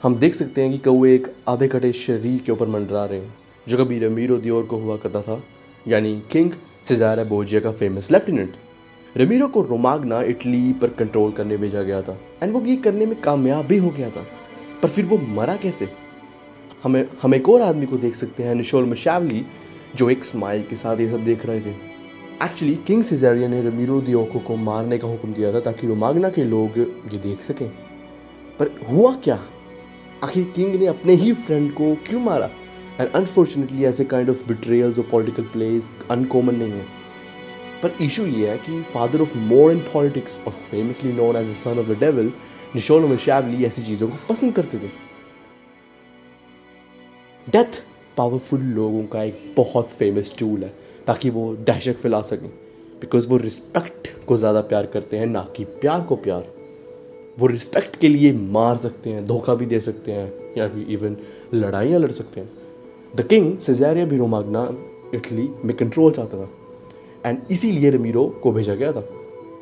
हम देख सकते हैं कि कौवे एक आधे कटे शरीर के ऊपर मंडरा रहे हैं, जो कभी रमीरो दियोर को हुआ करता था, यानी किंग सिज़ारा बोर्जिया का फेमस लेफ्टिनेंट। रमीरो को रोमाग्ना इटली पर कंट्रोल करने भेजा गया था एंड वो ये करने में कामयाब भी हो गया था, पर फिर वो मरा कैसे? हम एक और आदमी को देख सकते हैं, निशोल मशावली, जो एक स्माइल के साथ ये सब देख रहे थे। एक्चुअली किंग सिज़ारिया ने रमीरो दियोको को मारने का हुक्म दिया था ताकि रोमाग्ना के लोग ये देख सकें, पर हुआ क्या? आखिर किंग ने अपने ही फ्रेंड को क्यों मारा? एंड अनफॉर्चुनेटली ऐसे काइंड ऑफ बिट्रेयल्स और पॉलिटिकल प्लेस अनकॉमन नहीं है। पर इशू ये है कि फादर ऑफ मॉडर्न पॉलिटिक्स और famously known as the son of the devil, Niccolo Machiavelli ऐसी चीज़ों को पसंद करते थे। डेथ पावरफुल लोगों का एक बहुत फेमस टूल है ताकि वो दहशत फैला सकें, बिकॉज वो रिस्पेक्ट को ज़्यादा प्यार करते हैं, ना कि प्यार को प्यार। वो रिस्पेक्ट के लिए मार सकते हैं, धोखा भी दे सकते हैं, या फिर इवन लड़ाइयाँ लड़ सकते हैं। द किंग सिज़ारिया भी रोमाग्ना इटली में कंट्रोल चाहता था एंड इसीलिए रमीरो को भेजा गया था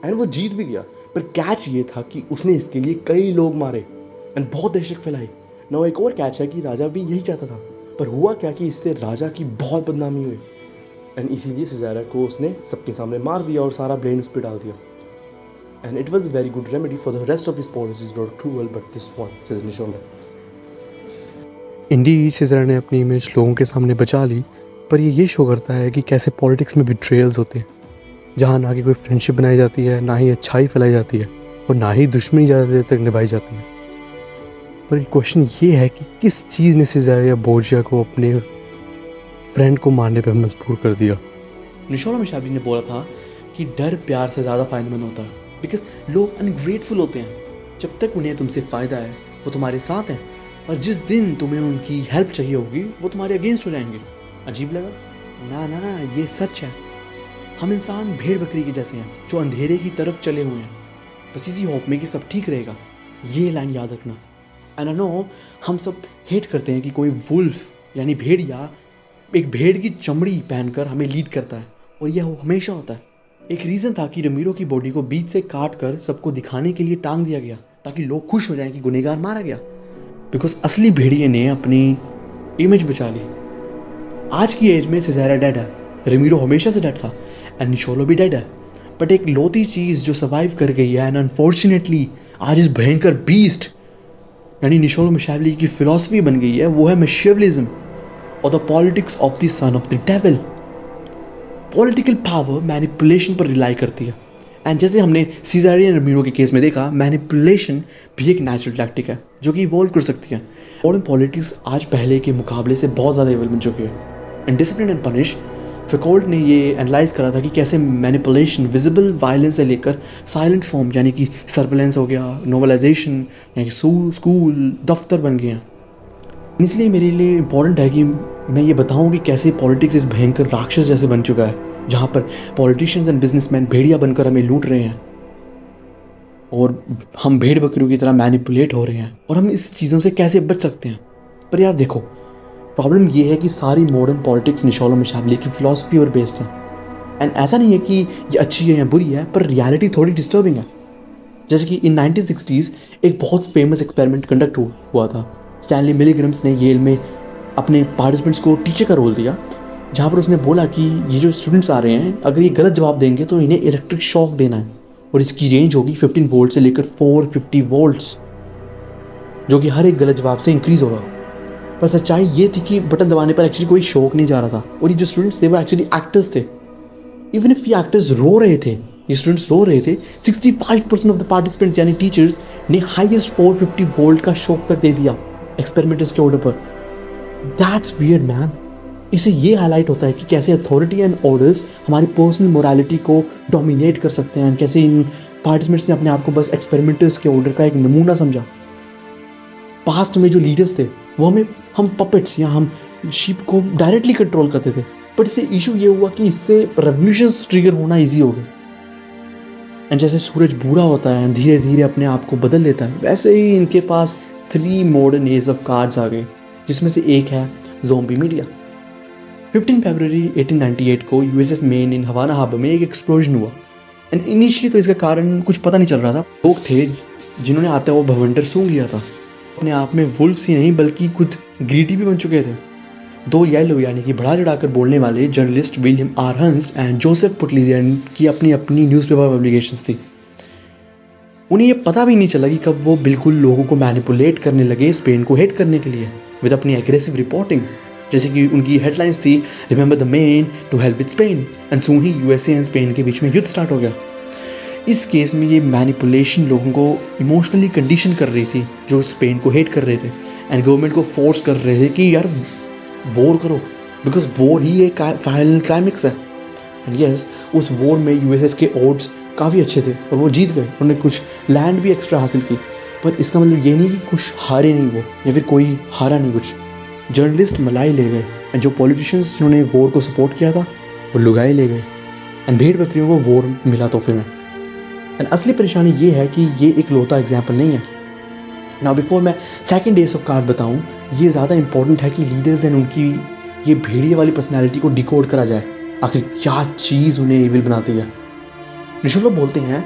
एंड वो जीत भी गया। पर कैच ये था कि उसने इसके लिए कई लोग मारे एंड बहुत दहशत फैलाई। ना एक और कैच है कि राजा भी यही चाहता था, पर हुआ क्या कि इससे राजा की बहुत बदनामी हुई एंड इसीलिए सिज़ारिया को उसने सबके सामने मार दिया और सारा ब्लेम उस पर डाल दिया। And it was a very good remedy for the rest of his policies were cruel, but this one, says Nishola. इंडी सिज़र ने अपनी इमेज लोगों के सामने बचा ली, पर ये शो करता है कि कैसे पॉलिटिक्स में बिट्रेयल्स होते हैं, जहाँ ना कि कोई फ्रेंडशिप बनाई जाती है, ना ही अच्छाई फैलाई जाती है और ना ही दुश्मनी ज़्यादा देर तक निभाई जाती है। पर क्वेश्चन ये है कि किस चीज़ ने सिज़ारिया बोर्जिया को अपने फ्रेंड को मारने पर मजबूर कर दिया? निशोला मशावली ने बोला था कि डर प्यार से ज़्यादा फायदेमंद होता है, बिकॉज लोग अनग्रेटफुल होते हैं। जब तक उन्हें तुमसे फ़ायदा है वो तुम्हारे साथ हैं, और जिस दिन तुम्हें उनकी हेल्प चाहिए होगी वो तुम्हारे अगेंस्ट हो जाएंगे। अजीब लगा? ना ना ना, ये सच है। हम इंसान भेड़ बकरी के जैसे हैं जो अंधेरे की तरफ चले हुए हैं, बस इसी होप में कि सब ठीक रहेगा। ये लाइन याद रखना। एंड आई नो हम सब हेट करते हैं कि कोई वुल्फ यानी भेड़िया एक भेड़ की चमड़ी पहनकर हमें लीड करता है, और यह हमेशा होता है। एक रीज़न था कि रमीरो की बॉडी को बीच से काट कर सबको दिखाने के लिए टांग दिया गया, ताकि लोग खुश हो जाएं कि गुनहगार मारा गया, बिकॉज असली भेड़िए ने अपनी इमेज बचा ली। आज की एज में सिज़ारा डेड है, रमीरो हमेशा से डेड था एंड निशोलो भी डेड है, बट एक लौती चीज़ जो सर्वाइव कर गई है एंड अनफॉर्चुनेटली आज इस भयंकर बीस्ट यानी निशोलो मशावली की फिलॉसफी बन गई है, वो है मैशियवलिज्म और the politics of the son of the devil. Political power manipulation पर रिलाई करती है, एंड जैसे हमने सिज़ारिया रमीरो के केस में देखा, मैनिपुलेशन भी एक नेचुरल टैक्टिक है जो कि इवॉल्व कर सकती है। मॉडर्न पॉलिटिक्स आज पहले के मुकाबले से बहुत ज़्यादा एवल बन चुकी है। एंड डिसिप्लिन एंड पनिश, फिकोल्ट ने ये एनालाइज करा था कि कैसे मैनिपुलेशन विजिबल वायलेंस से लेकर साइलेंट फॉर्म यानी कि सर्वेलेंस हो गया, नोवलाइजेशन यानी कि स्कूल दफ्तर बन गए हैं। इसलिए मेरे लिए इम्पॉर्टेंट है कि मैं ये बताऊं कि कैसे पॉलिटिक्स इस भयंकर राक्षस जैसे बन चुका है, जहाँ पर पॉलिटिशियंस एंड बिजनेसमैन भेड़िया बनकर हमें लूट रहे हैं और हम भेड़ बकरियों की तरह मैनिपुलेट हो रहे हैं, और हम इस चीज़ों से कैसे बच सकते हैं। पर यार देखो, प्रॉब्लम ये है कि सारी मॉडर्न पॉलिटिक्स निशोलो मशावली की फ़िलासफ़ी और बेस्ड है, एंड ऐसा नहीं है कि ये अच्छी है या बुरी है, पर रियलिटी थोड़ी डिस्टर्बिंग है। जैसे कि इन 1960s एक बहुत फेमस एक्सपेरिमेंट कंडक्ट हुआ था। स्टैनली मिलीग्राम्स ने येल में अपने पार्टिसिपेंट्स को टीचर का रोल दिया, जहाँ पर उसने बोला कि ये जो स्टूडेंट्स आ रहे हैं, अगर ये गलत जवाब देंगे तो इन्हें इलेक्ट्रिक शॉक देना है, और इसकी रेंज होगी 15 वोल्ट से लेकर 450 वोल्ट्स, जो कि हर एक गलत जवाब से इंक्रीज़ होगा। पर सच्चाई ये थी कि बटन दबाने पर एक्चुअली कोई शॉक नहीं जा रहा था, और ये जो स्टूडेंट्स थे वो एक्चुअली एक्टर्स थे। इवन इफ ये एक्टर्स रो रहे थे, ये स्टूडेंट्स रो रहे थे, 65% ऑफ द पार्टिसिपेंट्स यानी टीचर्स ने हाईएस्ट 450 वोल्ट का शॉक तक दे दिया एक्सपेरिमेंटर्स के ऑर्डर पर। That's weird man. इससे ये हाईलाइट होता है कि कैसे अथॉरिटी एंड ऑर्डर्स हमारी पर्सनल मोरालिटी को डोमिनेट कर सकते हैं, कैसे इन पार्टिसिपेंट्स ने अपने आप को बस एक्सपेरिमेंटर्स के ऑर्डर का एक नमूना समझा। पास्ट में जो लीडर्स थे वो हम पपेट्स या हम शीप को डायरेक्टली कंट्रोल करते थे, बट इससे इशू ये हुआ कि इससे रेवोल्यूशंस ट्रिगर होना ईजी हो गया। एंड जैसे सूरज बूढ़ा होता है धीरे धीरे अपने आप को बदल लेता है, वैसे ही इनके पास 3 मॉडर्न एज ऑफ कार्ड्स आ गए, जिसमें से एक है ज़ोंबी मीडिया। 15 फरवरी 1898 को यूएसएस मेन इन हवाना हार्बर में एक एक्सप्लोजन हुआ, एंड इनिशियली तो इसका कारण कुछ पता नहीं चल रहा था। लोग थे जिन्होंने आते हुए भवंडर सूंघ लिया था, अपने आप में वुल्फ्स ही नहीं बल्कि खुद ग्रीडी भी बन चुके थे। दो येलो यानी कि बढ़ा चढ़ाकर बोलने वाले journalist William R Hearst and Joseph पुटलिजियन की अपनी अपनी न्यूज़पेपर पब्लिकेशंस थी। उन्हें ये पता भी नहीं चला कि कब वो बिल्कुल लोगों को मैनिपुलेट करने लगे स्पेन को हेट करने के लिए विद अपनी एग्रेसिव रिपोर्टिंग। जैसे कि उनकी हेडलाइंस थी, remember the Maine to help with Spain, and soon ही यूएसए एंड स्पेन के बीच में युद्ध स्टार्ट हो गया। इस केस में ये मैनिपुलेशन लोगों को इमोशनली कंडीशन कर रही थी जो स्पेन को हेट कर रहे थे, एंड गवर्नमेंट को फोर्स कर रहे थे कि यार वॉर करो, बिकॉज वॉर ही एक फाइनल क्लाइमेक्स है। एंड यस, उस वॉर में यूएसएस के ऑड्स काफ़ी अच्छे थे और वो जीत गए, उन्होंने कुछ लैंड भी एक्स्ट्रा हासिल की। पर इसका मतलब ये नहीं कि कुछ हारे नहीं वो, या फिर कोई हारा नहीं कुछ। जर्नलिस्ट मलाई ले गए, एंड जो पॉलिटिशियंस जिन्होंने वॉर को सपोर्ट किया था वो लुगाई ले गए, एंड भेड़ बकरियों को वॉर मिला तोहफे में। एंड असली परेशानी ये है कि ये एक लौता एग्जाम्पल नहीं है। नाउ बिफोर मैं सेकंड एस ऑफ कार्ड बताऊँ, ये ज़्यादा इंपॉर्टेंट है कि लीडर्स एंड उनकी ये भेड़िए वाली पर्सनैलिटी को डिकोड करा जाए, आखिर क्या चीज़ उन्हें इविल बनाती है। निशोलो बोलते हैं,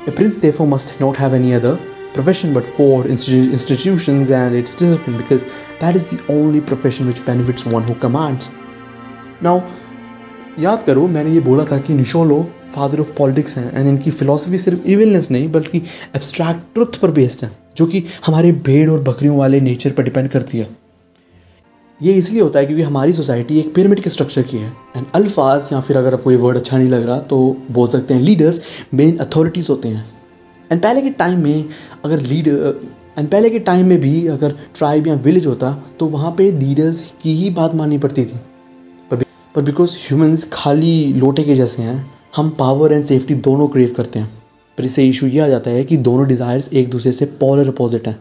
A prince therefore must not have any other profession but for institutions and its discipline, because that is the only profession which benefits one who commands. Now, याद करो मैंने ये बोला था कि निशोलो फादर ऑफ पॉलिटिक्स हैं, एंड इनकी philosophy सिर्फ इविलनेस नहीं बल्कि एब्स्ट्रैक्ट ट्रुथ पर बेस्ड है, जो कि हमारे भेड़ और बकरियों वाले नेचर पर डिपेंड करती है। ये इसलिए होता है क्योंकि हमारी सोसाइटी एक पिरामिड के स्ट्रक्चर की है, एंड अल्फाज या फिर अगर आपको ये वर्ड अच्छा नहीं लग रहा तो बोल सकते हैं लीडर्स मेन अथॉरिटीज़ होते हैं। एंड पहले के टाइम में भी अगर ट्राइब या विलेज होता तो वहाँ पे लीडर्स की ही बात माननी पड़ती थी। पर बिकॉज ह्यूमंस खाली लोटे के जैसे हैं, हम पावर एंड सेफ्टी दोनों क्रेव करते हैं। पर इससे इशू ये आ जाता है कि दोनों डिज़ायर्स एक दूसरे से पोलर अपोजिट हैं,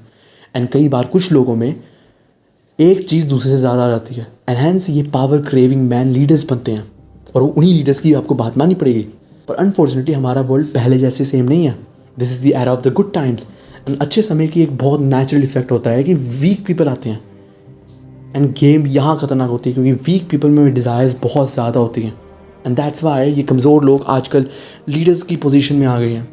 एंड कई बार कुछ लोगों में एक चीज़ दूसरे से ज़्यादा आ जाती है, एंड हैंस ये पावर क्रेविंग मैन लीडर्स बनते हैं, और उन्हीं लीडर्स की आपको बात माननी पड़ेगी। पर अनफॉर्चुनेटली हमारा वर्ल्ड पहले जैसे सेम नहीं है। This is the era of the good times, and अच्छे समय की एक बहुत नेचुरल इफेक्ट होता है कि वीक पीपल आते हैं, एंड गेम यहाँ खतरनाक होती है क्योंकि वीक पीपल में डिज़ायर्स बहुत ज़्यादा होती हैं, एंड दैट्स वाई ये कमज़ोर लोग आजकल लीडर्स की पोजीशन में आ गए हैं।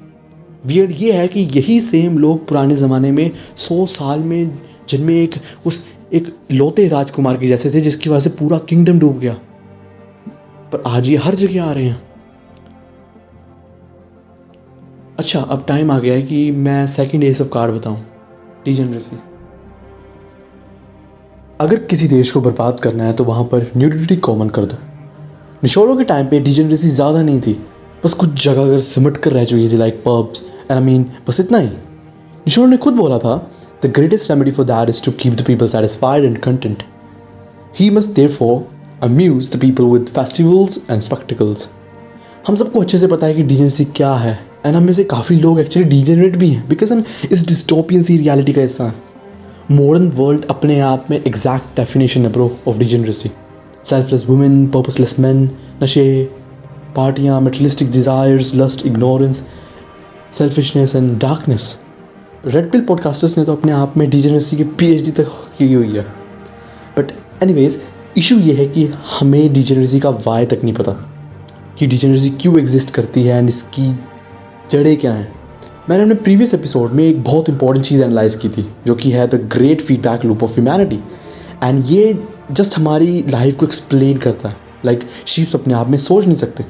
वियर्ड ये है कि यही सेम लोग पुराने ज़माने में 100 साल में जिनमें एक लौते राजकुमार के जैसे थे जिसकी वजह से पूरा किंगडम डूब गया, पर आज ये हर जगह आ रहे हैं। अच्छा, अब टाइम आ गया है कि मैं सेकंड एस ऑफ कार्ड बताऊं, डिजेनरेसी। अगर किसी देश को बर्बाद करना है तो वहाँ पर न्यूडिटी कॉमन कर दो। निशोलो के टाइम पे डिजेनरेसी ज़्यादा नहीं थी, बस कुछ जगह अगर सिमट कर रह चुकी थी, like pubs and I mean बस इतना ही। निशोलो ने खुद बोला था, The greatest remedy for that is to keep the people satisfied and content. He must therefore amuse the people with festivals and spectacles. हम सबको अच्छे से पता है कि डिजेनरेसी क्या है, एंड हम में से काफ़ी लोग एक्चुअली डिजेनरेट भी हैं बिकॉज हम इस डिस्टोपियन सी रियलिटी का हिस्सा हैं। मॉडर्न वर्ल्ड अपने आप में एग्जैक्ट डेफिनेशन है bro of degeneracy. Selfless women, purposeless man, नशे, पार्टियाँ, materialistic desires, lust, ignorance, selfishness and darkness. Red pill podcasters ने तो अपने आप में डिजेनरेसी की PhD तक की हुई है। बट एनीवेज, इशू ये है कि हमें डिजेनरेसी का वाई तक नहीं पता कि डिजेनरेसी क्यों एग्जिस्ट करती है एंड इसकी जड़ें क्या हैं। मैंने अपने प्रीवियस एपिसोड में एक बहुत इंपॉर्टेंट चीज़ एनालाइज की थी जो कि है the great feedback loop of humanity, and ये जस्ट हमारी लाइफ को एक्सप्लेन करता है। लाइक शीप्स अपने आप में सोच नहीं सकते।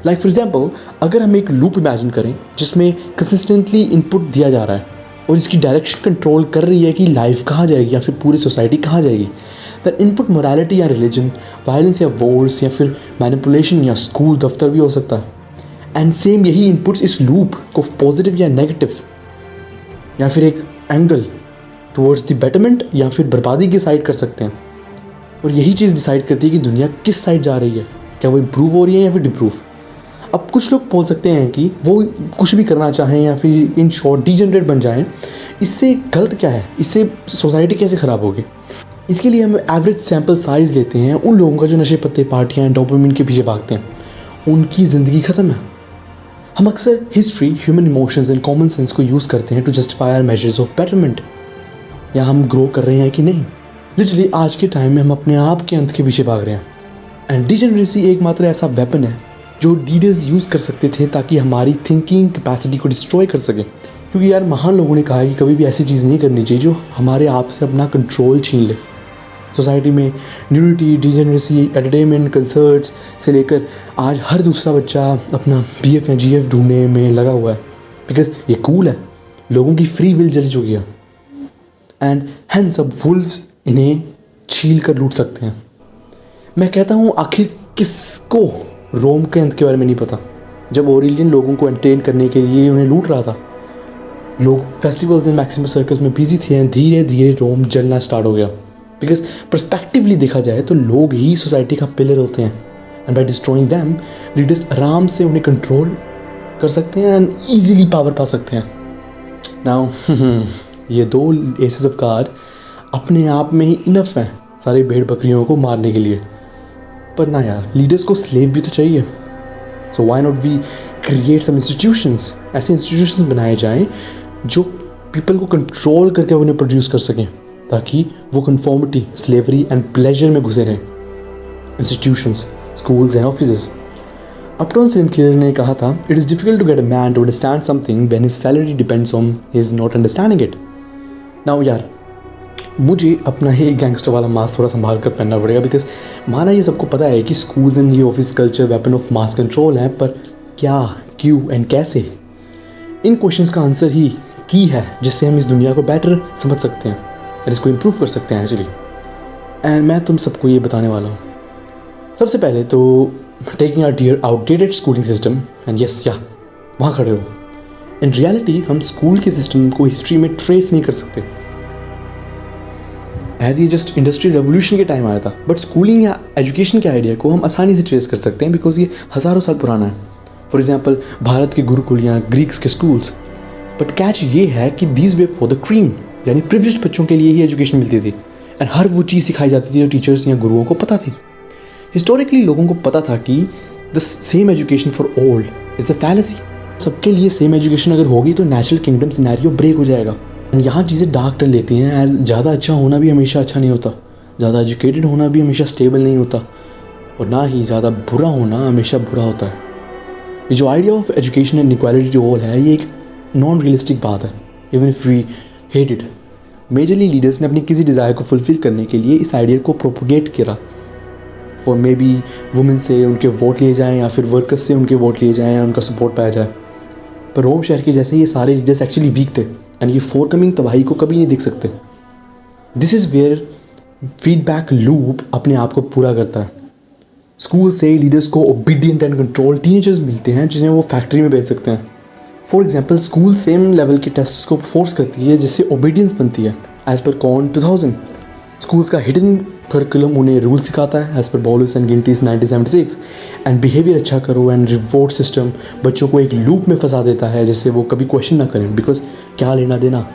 लाइक फॉर एग्जाम्पल, अगर हम एक लूप इमेजिन करें जिसमें कंसिस्टेंटली इनपुट दिया जा रहा है और इसकी डायरेक्शन कंट्रोल कर रही है कि लाइफ कहाँ जाएगी या फिर पूरी सोसाइटी कहाँ जाएगी, द इनपुट मोरालिटी या रिलीजन, वायलेंस या वॉर्स या फिर मैनिपुलेशन या स्कूल दफ्तर भी हो सकता है। एंड सेम यही इनपुट्स इस लूप को पॉजिटिव या नेगेटिव या फिर एक एंगल टुवर्ड्स द बेटरमेंट या फिर बर्बादी की साइड कर सकते हैं, और यही चीज़ डिसाइड करती है कि दुनिया किस साइड जा रही है, क्या वो इम्प्रूव हो रही है या फिर डिप्रूव। अब कुछ लोग बोल सकते हैं कि वो कुछ भी करना चाहें या फिर इन शॉर्ट डिजेनरेट बन जाएं, इससे गलत क्या है, इससे सोसाइटी कैसे ख़राब होगी। इसके लिए हम एवरेज सैम्पल साइज़ लेते हैं उन लोगों का जो नशे पत्ते, पार्टियाँ, डोपामिन के पीछे भागते हैं, उनकी ज़िंदगी ख़त्म है। हम अक्सर history, human emotions and common sense को यूज़ करते हैं to justify our measures of betterment, या हम ग्रो कर रहे हैं कि नहीं। लिटरली आज के टाइम में हम अपने आप के अंत के पीछे भाग रहे हैं, एंड डिजेनरेसी एकमात्र ऐसा वेपन है जो लीडर्स यूज़ कर सकते थे ताकि हमारी थिंकिंग कैपेसिटी को डिस्ट्रॉय कर सकें, क्योंकि यार महान लोगों ने कहा है कि कभी भी ऐसी चीज़ नहीं करनी चाहिए जो हमारे आप से अपना कंट्रोल छीन ले। सोसाइटी में न्यूडिटी, डिजेनरेसी, एंटरटेनमेंट, कंसर्ट्स से लेकर आज हर दूसरा बच्चा अपना PF या GF ढूंढने में लगा हुआ है, बिकॉज ये कूल है। लोगों की फ्री विल जल चुकी है एंड हैंस अब वुल्व्स इन्हें छील कर लूट सकते हैं। मैं कहता हूँ आखिर किसको रोम के अंत के बारे में नहीं पता, जब ओरेलियन लोगों को एंटरटेन करने के लिए उन्हें लूट रहा था। लोग फेस्टिवल्स एंड मैक्सिमस सर्कस में बिजी थे एंड धीरे धीरे रोम जलना स्टार्ट हो गया। बिकॉज पर्सपेक्टिवली देखा जाए तो लोग ही सोसाइटी का पिलर होते हैं and by destroying them leaders आराम से उन्हें कंट्रोल कर सकते हैं एंड ईजिली पावर पा सकते हैं। नाउ ये 2 एसेस ऑफ कार्ड अपने आप में ही इनफ हैं सारे भेड़ बकरियों को मारने के लिए, पर ना यार, लीडर्स को स्लेव भी तो चाहिए। So why not we create some institutions, ऐसे इंस्टीट्यूशंस बनाए जाएं जो पीपल को कंट्रोल करके उन्हें प्रोड्यूस कर सकें, ताकि वो कन्फॉर्मिटी, स्लेवरी एंड प्लेजर में घुसे रहें। Institutions, schools and offices. Upton Sinclair ने कहा था, it is difficult to get a man to understand something when his salary depends on his not understanding it. Now यार, मुझे अपना ही गैंगस्टर वाला मास्क थोड़ा संभाल कर पहनना पड़ेगा, बिकॉज माना ये सबको पता है कि स्कूल्स एंड ये office culture weapon of mass control है, पर क्या, क्यों एंड कैसे, इन क्वेश्चंस का आंसर ही की है जिससे हम इस दुनिया को बेटर समझ सकते हैं और इसको इम्प्रूव कर सकते हैं एक्चुअली। एंड मैं तुम सबको ये बताने वाला हूँ। सबसे पहले तो taking outdated schooling system and yes या वहाँ खड़े हो। इन रियलिटी हम स्कूल के सिस्टम को हिस्ट्री में ट्रेस नहीं कर सकते, एज ये जस्ट इंडस्ट्रियल रेवोल्यूशन के टाइम आया था। बट स्कूलिंग या एजुकेशन के आइडिया को हम आसानी से ट्रेस कर सकते हैं, बिकॉज ये हज़ारों साल पुराना है। फॉर एग्जाम्पल भारत के गुरुकुल या ग्रीक्स के स्कूल्स। बट कैच ये है कि these way for the cream, यानी प्रिविलेज्ड बच्चों के लिए ही एजुकेशन मिलती थी एंड हर वो चीज़ सिखाई जाती थी जो टीचर्स या गुरुओं को पता थी। हिस्टोरिकली लोगों को पता था कि the same education for old is a fallacy. सबके लिए सेम एजुकेशन अगर होगी तो नेचुरल किंगडम सिनेरियो ब्रेक हो जाएगा। यहाँ चीज़ें डार्क टर्न लेती हैं, एज ज़्यादा अच्छा होना भी हमेशा अच्छा नहीं होता, ज़्यादा एजुकेटेड होना भी हमेशा स्टेबल नहीं होता, और ना ही ज़्यादा बुरा होना हमेशा बुरा होता है। ये जो idea of education and equality to all है, ये एक नॉन रियलिस्टिक बात है, even if we hate it. Majorly leaders ने अपनी किसी डिज़ायर को फुलफिल करने के लिए इस आइडिया को प्रोपोगेट किया, फॉर मे बी वुमेन से उनके वोट लिए जाएँ या फिर वर्कर्स से उनके वोट लिए जाएँ या उनका सपोर्ट पाया जाए। पर रोम शहर के जैसे ये सारे लीडर्स एक्चुअली वीक थे एंड ये फोरकमिंग तबाही को कभी नहीं देख सकते। This is where feedback loop अपने आप को पूरा करता है। स्कूल से लीडर्स को ओबीडियंट एंड कंट्रोल टीनेजर्स मिलते हैं जिन्हें वो फैक्ट्री में भेज सकते हैं। For example school same level के टेस्ट को फोर्स करती है जिससे ओबीडियंस बनती है एज पर कॉन 2000। स्कूल्स का हिडन करिकुलम उन्हें रूल सिखाता है as per Bowles and Gintis 1976 and behaviour अच्छा करो एंड रिवॉर्ड सिस्टम बच्चों को एक लूप में फंसा देता है जिससे वो कभी क्वेश्चन ना करें, बिकॉज क्या लेना देना,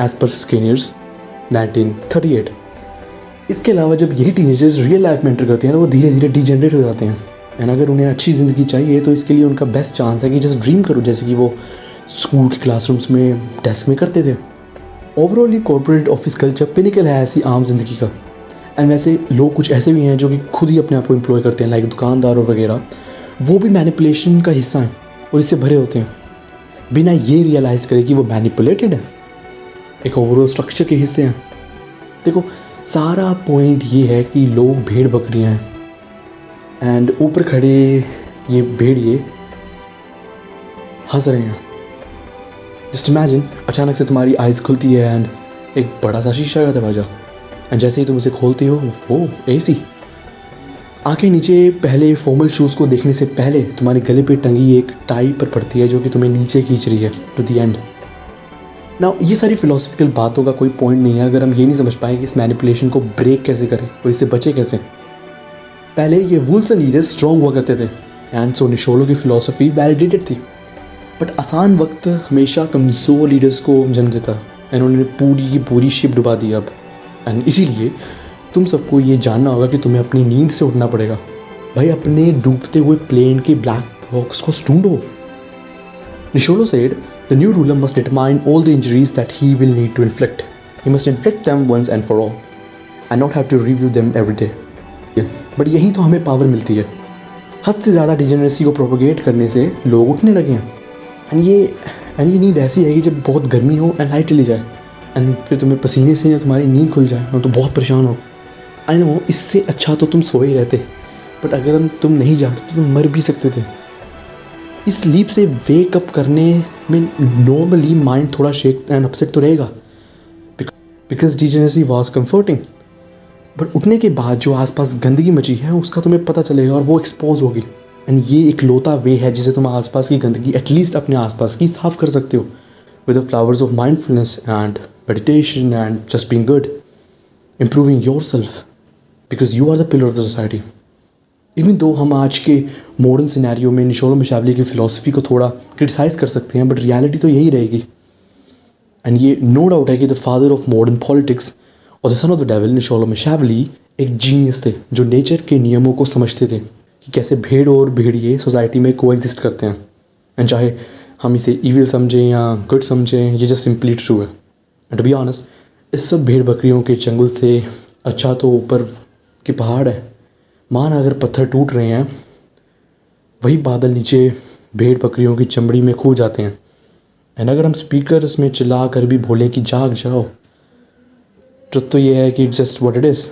एज पर स्किनर्स 1938। इसके अलावा जब यही टीनेजर्स रियल लाइफ में एंटर करते हैं तो वो धीरे धीरे डीजनरेट हो जाते हैं एंड अगर उन्हें अच्छी ज़िंदगी चाहिए तो इसके लिए उनका बेस्ट चांस है कि जस्ट ड्रीम करो, जैसे कि वो स्कूल के क्लासरूम्स में डेस्क में करते थे। ओवरऑल ये कॉर्पोरेट ऑफिस कल्चर पिनिकल है ऐसी आम जिंदगी का। एंड वैसे लोग कुछ ऐसे भी हैं जो कि खुद ही अपने आप को एम्प्लॉय करते हैं, लाइक दुकानदार और वगैरह, वो भी मैनिपुलेशन का हिस्सा हैं और इससे भरे होते हैं बिना ये रियलाइज़ करे कि वो मैनिपुलेटेड है, एक ओवरऑल स्ट्रक्चर के हिस्से हैं। देखो सारा पॉइंट ये है कि लोग भेड़ बकरियाँ हैं एंड ऊपर खड़े ये भेड़िए हंस रहे हैं। जस्ट इमेजिन अचानक से तुम्हारी आइज़ खुलती है एंड एक बड़ा सा शीशा का दरवाज़ा, एंड जैसे ही तुम इसे खोलते हो वो एसी। आंखें नीचे पहले फॉर्मल शूज़ को देखने से पहले तुम्हारे गले पे टंगी एक टाई पर पड़ती है जो कि तुम्हें नीचे खींच रही है टू दी एंड। ना ये सारी फिलोसफिकल बातों का कोई पॉइंट नहीं है अगर हम ये नहीं समझ पाए कि इस मैनिपुलेशन को ब्रेक कैसे करें और इससे बचे कैसे। पहले ये वुल्स एंड लीडर्स स्ट्रॉन्ग हुआ करते थे एंड सो निशोलो की फ़िलासफ़ी वैलिडेटेड थी, बट आसान वक्त हमेशा कमज़ोर लीडर्स को जन्म देता एंड उन्होंने पूरी की पूरी शिप डुबा दी अब। एंड इसीलिए तुम सबको ये जानना होगा कि तुम्हें अपनी नींद से उठना पड़ेगा भाई, अपने डूबते हुए प्लेन के ब्लैक बॉक्स को ढूंढो। निशोलो said, the new ruler must determine all the injuries that he will need to inflict. He must inflict them once and for all, and not have to review them every day. But यही तो हमें power मिलती है। हद से ज़्यादा degeneracy को propagate करने से लोग उठने लगे हैं एंड ये एंड ये नींद ऐसी है कि जब बहुत गर्मी हो एंड लाइट चली जाए एंड फिर तुम्हें पसीने से तुम्हारी नींद खुल जाए और तो बहुत परेशान हो। आई नो इससे अच्छा तो तुम सोए ही रहते, बट अगर तुम नहीं जाते तो तुम मर भी सकते थे। इस स्लीप से वेकअप करने में नॉर्मली माइंड थोड़ा शेक एंड अपसेट तो रहेगा बिकॉज डिजेनेरेसी वॉज कम्फर्टिंग, बट उठने के बाद जो आसपास गंदगी मची है उसका तुम्हें पता चलेगा और वो एक्सपोज होगी। एंड ये एक लौता वे है जिसे तुम आसपास की गंदगी एटलीस्ट अपने आसपास की साफ कर सकते हो with the flowers of mindfulness and meditation and just being good, improving yourself because you are the pillar of the society. Even though हम आज के मॉडर्न सिनेरियो में निशोलो मिशावली की फ़िलासफ़ी को थोड़ा क्रिटिसाइज़ कर सकते हैं, बट रियलिटी तो यही रहेगी। एंड ये नो डाउट है कि the father of modern politics और the son of the devil Niccolo Machiavelli एक जीनियस थे जो नेचर के नियमों को समझते थे कि कैसे भेड़ और भेड़िए सोसाइटी में को एग्जिस्ट करते हैं। एंड चाहे हम इसे ईविल समझें या गुड समझें, ये जस्ट सिंपली ट्रू है। एंड टू बी ऑनेस्ट, इस सब भेड़ बकरियों के जंगल से अच्छा तो ऊपर के पहाड़ है। मान अगर पत्थर टूट रहे हैं, वही बादल नीचे भेड़ बकरियों की चमड़ी में खो जाते हैं। एंड अगर हम स्पीकर्स में चिल्ला कर भी बोलें कि जाग जाओ, ट्रुथ तो ये है कि जस्ट व्हाट इट इज़।